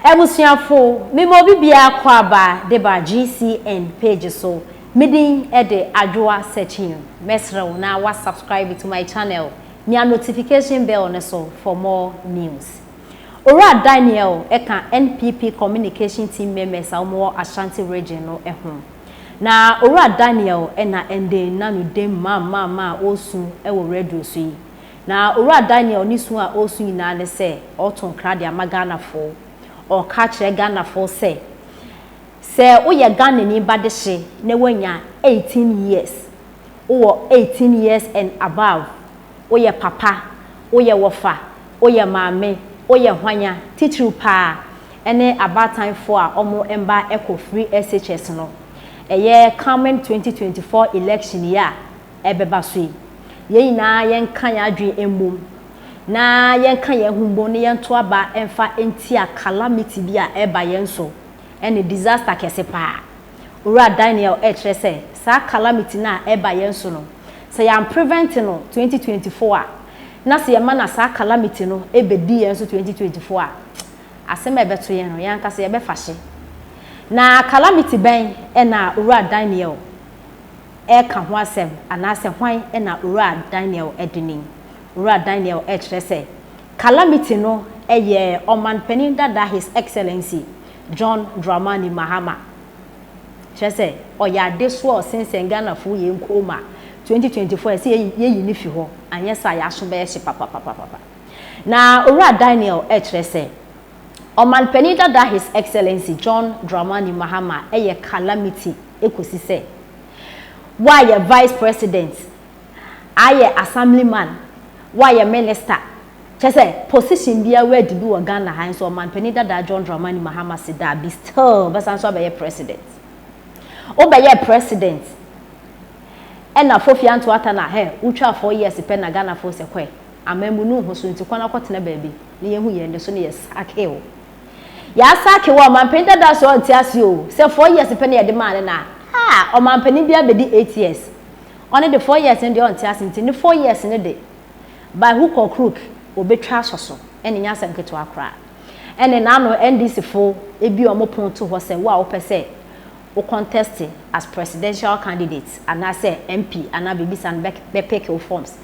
Ebusuafo me mo bibia kwa ba de ba GCN page so midin e de adwoa searching mesrew na wa subscribe to my channel nia notification bell ne so for more news. Ora Daniel eka NPP communication team members awo Ashanti region no ehun na Ora Daniel na ende na no dem ma osu e wo radio so yi na Ora Daniel ni su a osu nyina ne se oton krade amagana fo o catch Ghana for say oye Ghana ni badeshe ne wanya 18 years or 18 years and above oye papa oye wofa oye maame oye hwanya titru pa ene about time for omo emba eco free SHS no eye coming 2024 election year ebeba so ye na yen kan ya adwen embom na yen kan ye humbo ne yen to aba emfa entia calamity bia eba yen so ene disaster kese pa Ora Daniel se sa calamity na eba yen so no se ya prevent no 2024 na se ma na sa calamity no ebedi yen so 2024 asem ebeto yen no yan ka se ebe fashe na calamity ben na Ora Daniel ka ho asem anase hwan na Ora Daniel edinin Ora Daniel se calamity no eye oman penin dada His Excellency John Dramani Mahama se oya deso sense Ghana fu ye nkoma 2024 se ye yini fi ho anyesa ya so be ye papa na Ora Daniel se oman penin dada His Excellency John Dramani Mahama eye calamity ekosi se why a vice president aye assemblyman why a minister chese position bia where di bi wo Ghana han so man penida da John Dramani Mahama se da be still but so be president o be president na fofia nto ata na he utwa 4 years pe na Ghana fo se kwe amambu nu ho so nti kwana kwotena baabi ne yehu ye nde so ne yes akeo ya sake wo man penida da so ntiase o se 4 years pe na ye de man na o man penida bia be di 8 years only the 4 years in the ntiase nti ne 4 years ne de by hook or crook obetwa soso ene nya asem keto akra ene na no NDC fo ebi omopon to ho se wa opese o contest as presidential candidate and as MP and na be san be pick forms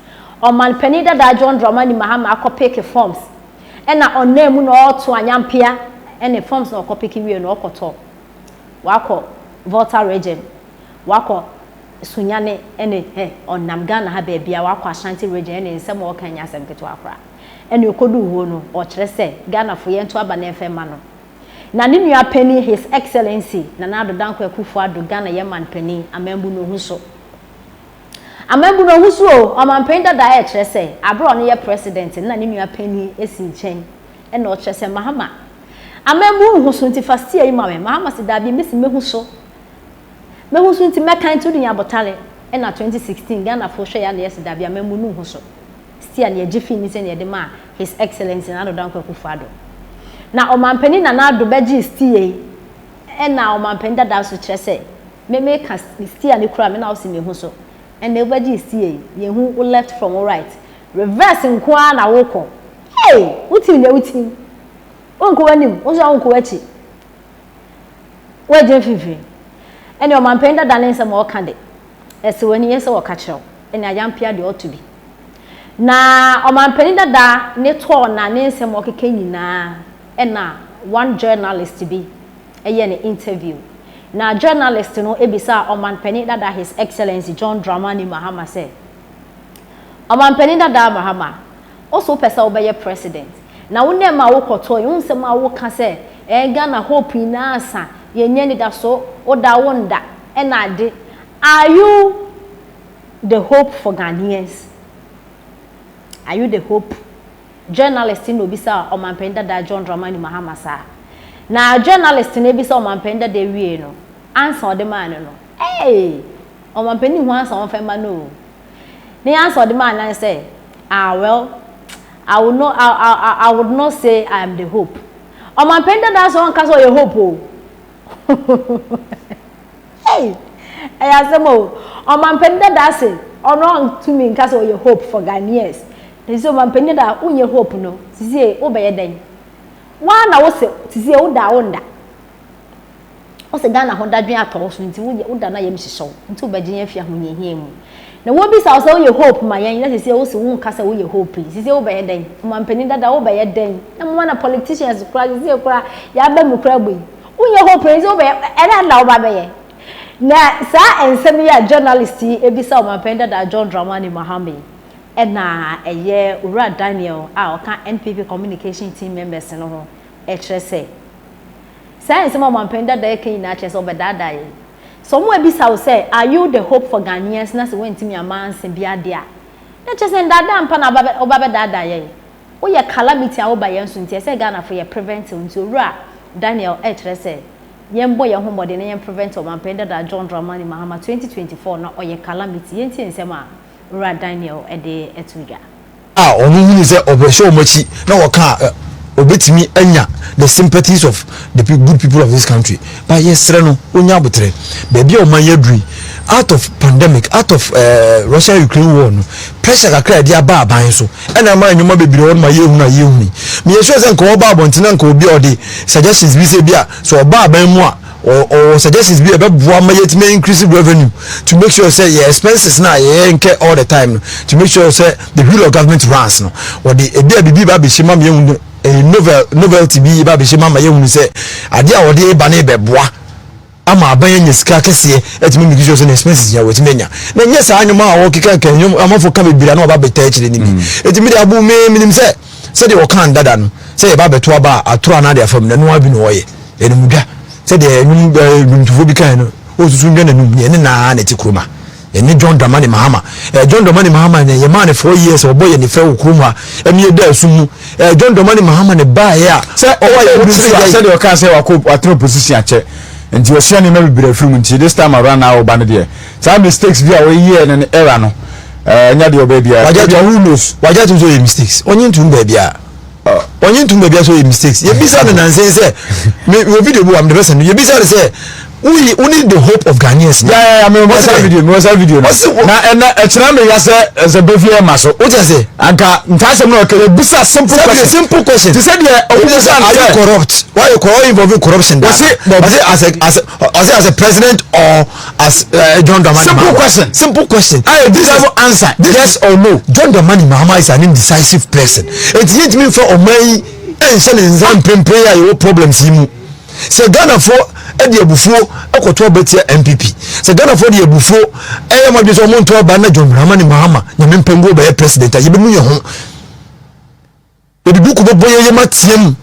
o man penida da John Dramani Mahama akopeke forms ena onam no oto anyampia ene forms no akopeke wie no okoto wako voter region wako sunyane ene onam Ghana ha bia wako Ashanti region ene nsem o kan nyasem keto akra ene okodu ho no o kire se Ghana fo ye nto aba na efema no na ne nua pani His Excellency na na do danko akufo ado Ghana ye man pani amambu no huso o man pani da e kire se abro no ye president na ne nua pani esi nchen ene o kire se Mahama amambu huso nti fast year ma Mahama se da bi mesi mehuso nti mekan to dunya botale na 2016 Ghana fo hwe ya na yes da bia memu nu ho so stia na yegifi ni se na de ma His Excellency na do danko akufado na omampani na na do beji stie na omampani da so kire se me ka stia ni kura me na o se me ho so na beji stie ye hu left from right reverse nko na woko hey uti onko wanim o so onko wachi waje fifi ene o man penda da nense mo kande ese wani yese wo ka kyew ene ayampia de oto bi na o man penda da ne to na nense mo keke nyina ena one journalist bi eye ne interview na journalist no ebisa o man penda da His Excellency John Dramani Mahama say o man penda da Mahama also pesa obeye president na wo ne ma wo koto yi unse ma wo ka say Ghana hope ina asa yenye ni da so oda wonda ena de are you the hope for Ghanaians? Are you the hope? Journalist no bisa o man penda da John Dramani Mahama sa na journalist no bisa o man penda de wie no answer the man no hey o man peni ho answer on fema no the answer the man and say well I would not say I am the hope o man penda da so on ka so your hope o hey ayasemo o man penda da say ono to me nka so your hope for Ghanaians so man penda da unye hope no sisi o be ye den One I was say Oda Onda. Also, Ghana Honda Dream at all, so Uda na Yemshi, into Virginia Fiamun him. Now, what be also your hope, my young, let us say also won't cast away your hope, please. Is over a day. One penny that over a day. And one of politicians cry, Yabamu Crabby. When your hope is over, and I know Baby. Now, sir, and send me a journalist, Ebisa, my pen that John Dramani Mohammed. And now, a year, Ura Daniel, our NPP communication team members and all, HSA. Say some of my pen that they came at us over that day. Somewhere Bisa will say, are you the hope for Ghanaians? Nas went to me a man and be a dear. Not just in that damn pan about that day. Oh, your calamity over by Yansun, say Ghana for your preventing to Ra Daniel HSA. Young boy, your homebody, and prevent of my pen that John Dramani Mahama 2024, not or your calamity, Yentin Sema. Ra Daniel and the Etwiga. Ah, only is over so much. No, I obey me, Enya, the sympathies of the good people of this country. But yes, Reno, Unyabutre, baby of my yedri, out of pandemic, out of Russia-Ukraine war, pressure a clear dear bar by so. And I mind you might be on my yuna yumi. Me as well as Uncle Bob and Tinanko be all the suggestions we say, so a bar by moi. Or suggestions be about one may increase revenue to make sure say your expenses now care all the time to make sure say the wheel of government runs no or the baby baby shima a novelty be baby shima my young say idea or the bane beboa ama aban sika kese et me make sure say expenses ya wetin menya na yes anuma work kan amafo ka bibira na oba beta chire ni mi et me dey abu me minim say the work kan dada no say ba beto aba atoro na dey afam na no abi no oye enumudwa said the to be kind of soon get a Kruma. And John Dramani Mahama. John Dramani Mahama and a man 4 years or boy and the Fel Kruma. And you there soon. John Dramani Mahama and a buy here. Say, I said you can't say I throw position check. And you are saying maybe be a few months this time around now, Banadia. Some mistakes be a year and an error. No, your baby. Who knows? Why just do mistakes? Only to baby. On you to maybe so mistakes. You be sad and say, me video I'm the person. You be sad say, we need the hope of Ghanaians. Yeah, I mean, what's that video? What's that video? Now, and it's not me as a baby muscle. What you say? And Tasha no okay. This is simple question. You said yeah, are you corrupt? Why you involving corruption? Was it as a president or as John Dramani? Simple question. I this answer. Yes or no? John Dramani Mahama is an indecisive person. It didn't mean for Omei and selling some prayer your problems him. Say Ghana for Eddie Buffo, Okoto Betia MPP. Say Ghana for the Buffo, I am a disormont to Abana John Dramani Mahama, Yamin Pengo by a president. I been your home. The book of boy Yamatium.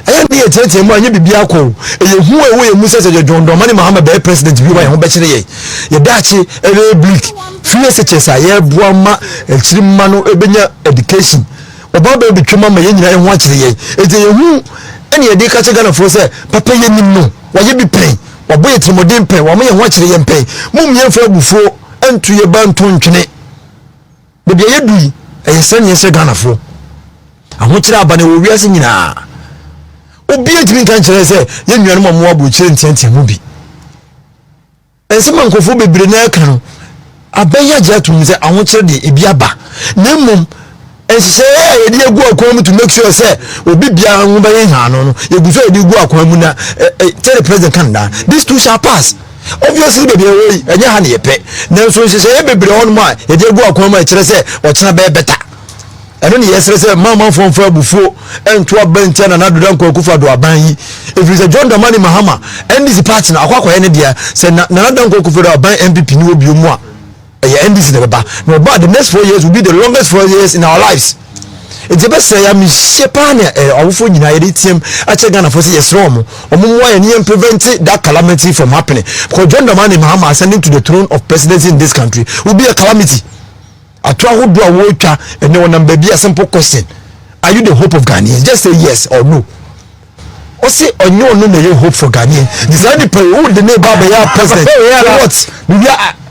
I am near Tenty, my Biako, and who away Musa John Dramani Mahama by a president to be my home bachelor. Yadachi, a bleak, few such I have Buama, a Chimano Ebenya education. About baby Chuma and watch the year. It's a who. Any day catch a gun for say, Papa, you know, why you be paying, or boy to modern pay, or me watch the young pay, Mum for before, and to your band to Chine. The day you do, a son yes a gun for. I want you up and will be a singing. Oh, be it me can't say, young more would change a movie. And someone go for be Brenner. I beg your jet to say, I want you the Ibiaba. Name and say, hey, you go home to make sure say, will be beyond by Hano. You go go Aquamuna, tell the president Canada. These two shall pass. Obviously, baby, and you honey a pet. Now, so she say, baby, on my, you go Aquama, say, what's not better. And only yesterday, Mamma from Fair before, and to a bench and another uncle Kufa do a banyi. If it's a John Dramani Mahama, and this partner, Aqua Energia, say, another uncle Kufa do a bank MPP, no be more. And this is the bar. No, but the next 4 years will be the longest 4 years in our lives. It's the best say I'm Shepane or for United team. I check on a for yes wrong. Or more and prevent that calamity from happening. Because John Dramani Mahama ascending to the throne of presidency in this country will be a calamity. I try to do a water and no one be a simple question. Are you the hope of Ghanaians? Just say yes or no. Or say or no, no hope for Ghanaians. This is the neighbor president. What?